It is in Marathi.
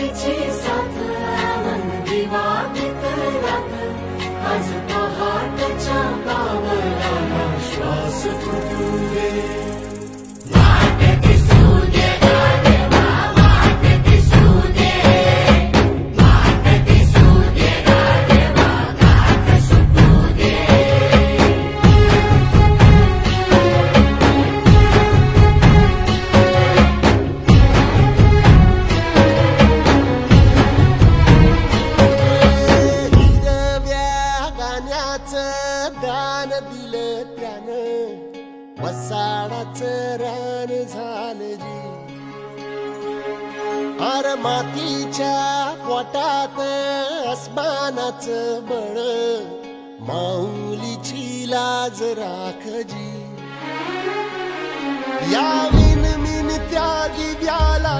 मातेची साथ मन दिवा भितरात आज पहाटच्या पावलाला श्वास फुटू दे वाट दिसू दे गाढवा वाट दिसू दे वाट दिसू दे गाढवा घाट सुटू दे दान दिलं त्यानं वसाडाचं रान झालं जी अर मातीच्या पोटात अस्मानाचं बळ माऊलीची लाज राखजी या विनमिन त्या दिव्याला